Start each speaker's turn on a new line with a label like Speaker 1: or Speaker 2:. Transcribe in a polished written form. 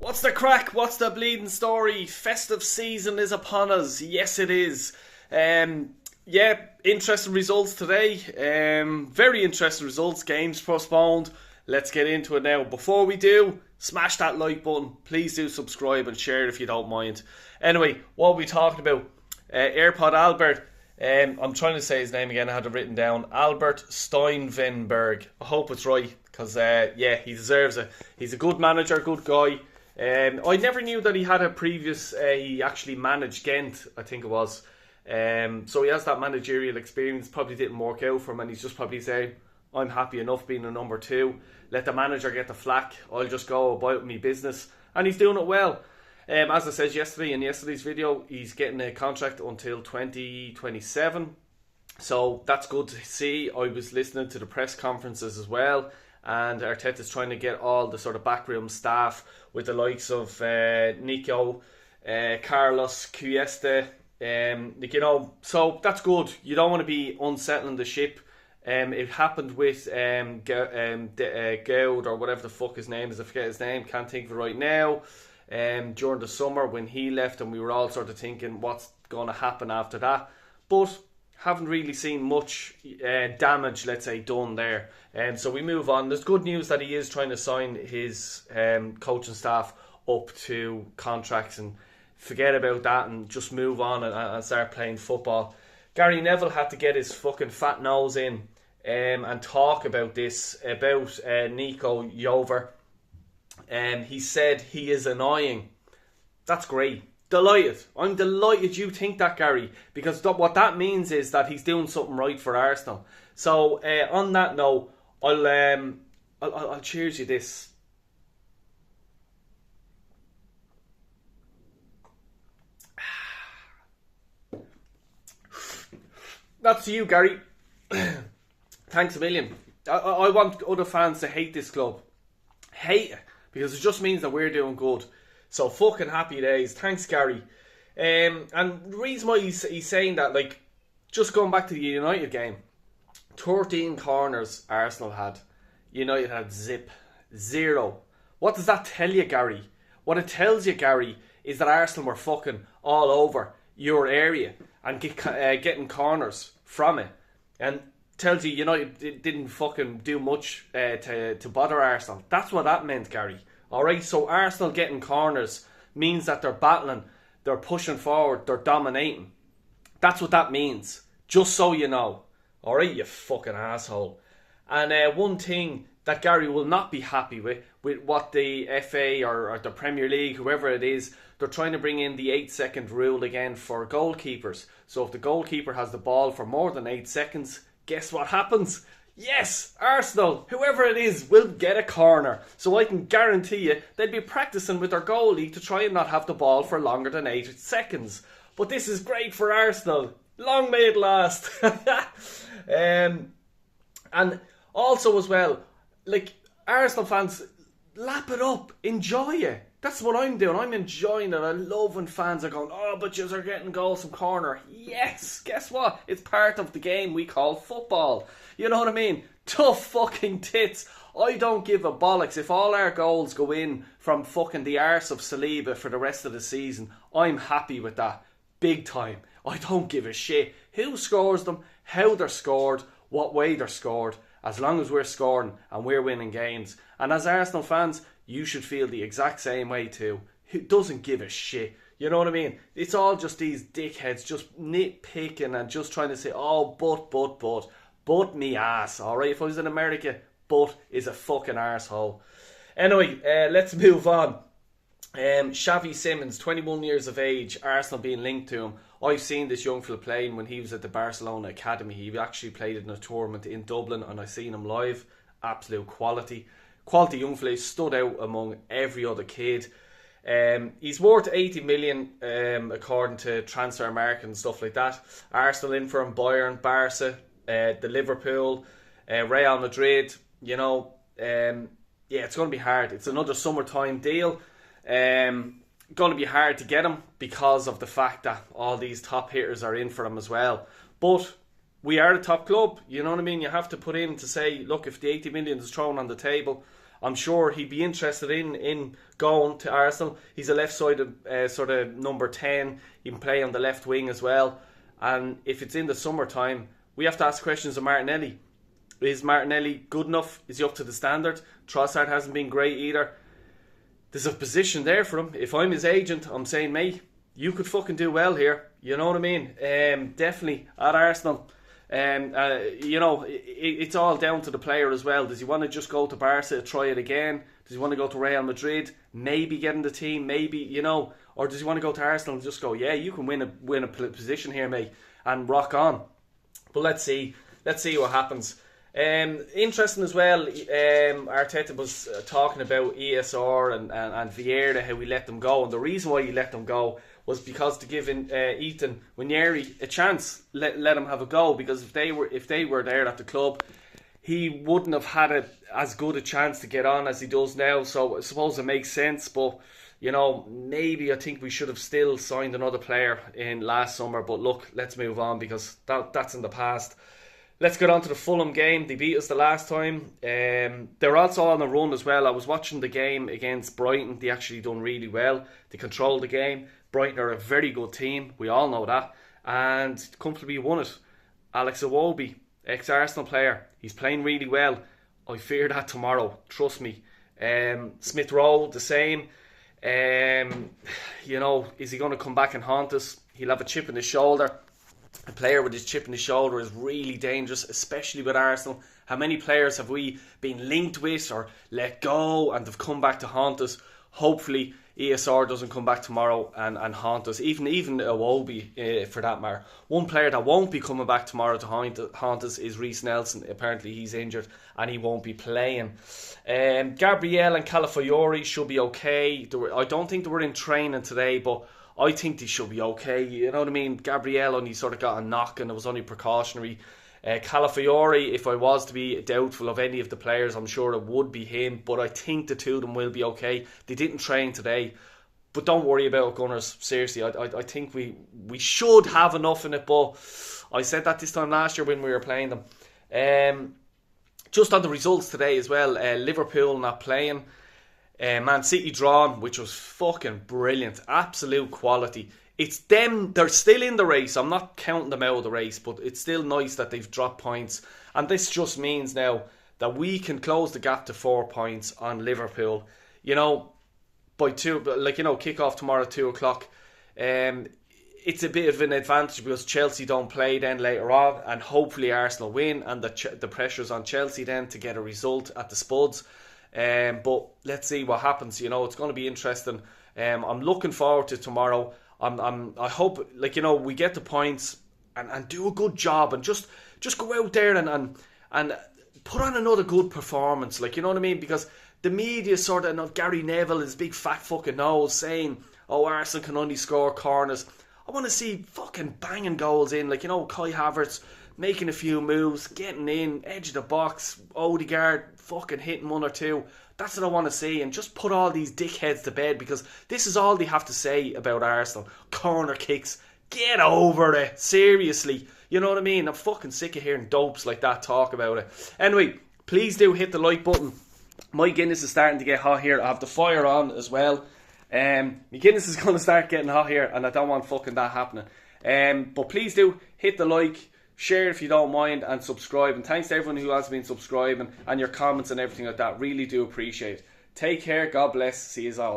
Speaker 1: What's the crack? What's the bleeding story? Festive season is upon us. Yes, it is. Yeah, interesting results today. Very interesting results. Games postponed. Let's get into it now. Before we do, smash that like button. Please do subscribe and share if you don't mind. Anyway, what are we talking about? AirPod Albert. I'm trying to say his name again. I had it written down. Albert Steinvenberg. I hope it's right because yeah, he deserves it. He's a good manager, good guy. I never knew that he had a previous. He actually managed Ghent, I think it was. So he has that managerial experience. Probably didn't work out for him, and he's just probably saying, "I'm happy enough being a number two. Let the manager get the flack. I'll just go about my business." And he's doing it well. As I said yesterday in yesterday's video, he's getting a contract until 2027. So that's good to see. I was listening to the press conferences as well, and Arteta's trying to get all the sort of backroom staff with the likes of Nico, Carlos, Cuesta, so that's good. You don't want to be unsettling the ship. It happened with Goud or whatever the fuck his name is. I forget his name. Can't think of it right now. During the summer when he left, and we were all sort of thinking what's going to happen after that. But haven't really seen much damage, let's say, done there. So we move on. There's good news that he is trying to sign his coaching staff up to contracts and forget about that and just move on and start playing football. Gary Neville had to get his fucking fat nose in and talk about this, about Nico Jover. He said he is annoying. That's great. Delighted. I'm delighted you think that, Gary, because what that means is that he's doing something right for Arsenal. So on that note, I'll cheers you this. That's to you, Gary. Thanks a million. I want other fans to hate this club. Hate it. Because it just means that we're doing good. So fucking happy days. Thanks, Gary. And the reason why he's saying that, like, just going back to the United game, 13 corners Arsenal had. United had zero. What does that tell you, Gary? What it tells you, Gary, is that Arsenal were fucking all over your area and getting corners from it. And tells you United didn't fucking do much to bother Arsenal. That's what that meant, Gary. Alright, so Arsenal getting corners means that they're battling, they're pushing forward, they're dominating. That's what that means. Just so you know. Alright, you fucking asshole. And one thing that Gary will not be happy with what the FA or the Premier League, whoever it is, they're trying to bring in the 8-second rule again for goalkeepers. So if the goalkeeper has the ball for more than 8 seconds, guess what happens? Yes, Arsenal, whoever it is, will get a corner. So I can guarantee you they'll be practicing with their goalie to try and not have the ball for longer than 8 seconds. But this is great for Arsenal. Long may it last. And also as well, like, Arsenal fans, lap it up, enjoy it. That's what I'm doing. I'm enjoying it. I love when fans are going, "Oh, but yous are getting goals from corner." Yes, guess what? It's part of the game we call football. You know what I mean? Tough fucking tits. I don't give a bollocks if all our goals go in from fucking the arse of Saliba for the rest of the season. I'm happy with that. Big time. I don't give a shit who scores them, how they're scored, what way they're scored. As long as we're scoring and we're winning games. And as Arsenal fans, you should feel the exact same way too. Who doesn't give a shit? You know what I mean? It's all just these dickheads just nitpicking and just trying to say, "Oh, but me ass." Alright, if I was in America, but is a fucking arsehole. Anyway, let's move on. Xavi Simons, 21 years of age, Arsenal being linked to him. I've seen this young fella playing when he was at the Barcelona Academy. He actually played in a tournament in Dublin and I seen him live. Absolute quality. Quality young fella, stood out among every other kid. He's worth 80 million according to Transfermarkt and stuff like that. Arsenal in for him, Bayern, Barca, the Liverpool, Real Madrid. It's going to be hard. It's another summertime deal. Going to be hard to get him because of the fact that all these top hitters are in for him as well. But we are the top club, you know what I mean? You have to put in to say, look, if the 80 million is thrown on the table I'm sure he'd be interested in going to Arsenal. He's a left-sided sort of number 10. He can play on the left wing as well. And if it's in the summertime, we have to ask questions of Martinelli. Is Martinelli good enough? Is he up to the standard? Trossard hasn't been great either. There's a position there for him. If I'm his agent, I'm saying, mate, you could fucking do well here. You know what I mean? Definitely at Arsenal. It's all down to the player as well. Does he want to just go to Barca, try it again? Does he want to go to Real Madrid, maybe get in the team, maybe, or does he want to go to Arsenal and just go, yeah, you can win a position here, mate, and rock on. But let's see what happens. Interesting as well, Arteta was talking about ESR and Vieira, how he let them go, and the reason why he let them go was because to give Ethan Nwaneri a chance, let him have a go, because if they were there at the club, he wouldn't have had as good a chance to get on as he does now. So I suppose it makes sense, but maybe I think we should have still signed another player in last summer. But look, let's move on, because that's in the past. Let's get on to the Fulham game. They beat us the last time. They're also on the run as well. I was watching the game against Brighton. They actually done really well. They controlled the game. Brighton are a very good team. We all know that. And comfortably won it. Alex Iwobi, ex-Arsenal player. He's playing really well. I fear that tomorrow. Trust me. Smith Rowe, the same. Is he going to come back and haunt us? He'll have a chip in his shoulder. A player with his chip in his shoulder is really dangerous, especially with Arsenal. How many players have we been linked with or let go and have come back to haunt us? Hopefully ESR doesn't come back tomorrow and haunt us. Even Iwobi, for that matter. One player that won't be coming back tomorrow to haunt us is Reiss Nelson. Apparently he's injured and he won't be playing. Gabriel and Calafiori should be okay. I don't think they were in training today, but I think they should be okay. You know what I mean? Gabriel only sort of got a knock and it was only precautionary. Calafiori, if I was to be doubtful of any of the players, I'm sure it would be him. But I think the two of them will be okay. They didn't train today. But don't worry about it, Gunners. Seriously, I think we should have enough in it. But I said that this time last year when we were playing them. Just on the results today as well. Liverpool not playing. Man City drawn, which was fucking brilliant. Absolute quality. It's them, they're still in the race. I'm not counting them out of the race, but it's still nice that they've dropped points. And this just means now that we can close the gap to 4 points on Liverpool. By kick off tomorrow at 2 o'clock. It's a bit of an advantage because Chelsea don't play then later on, and hopefully Arsenal win, and the pressure's on Chelsea then to get a result at the Spuds. But let's see what happens. It's going to be interesting. I'm looking forward to tomorrow. I hope we get the points and do a good job and just go out there and put on another good performance. You know what I mean? Because the media sort of, Gary Neville, his big fat fucking nose, saying, "Oh, Arsenal can only score corners." I want to see fucking banging goals in, Kai Havertz making a few moves, getting in, edge of the box, Odegaard fucking hitting one or two. That's what I want to see, and just put all these dickheads to bed, because this is all they have to say about Arsenal. Corner kicks. Get over it. Seriously. You know what I mean? I'm fucking sick of hearing dopes like that talk about it. Anyway, please do hit the like button. My Guinness is starting to get hot here. I have the fire on as well. My Guinness is going to start getting hot here, and I don't want fucking that happening. But please do hit the like, share if you don't mind, and subscribe. And thanks to everyone who has been subscribing and your comments and everything like that. Really do appreciate it. Take care. God bless. See you all.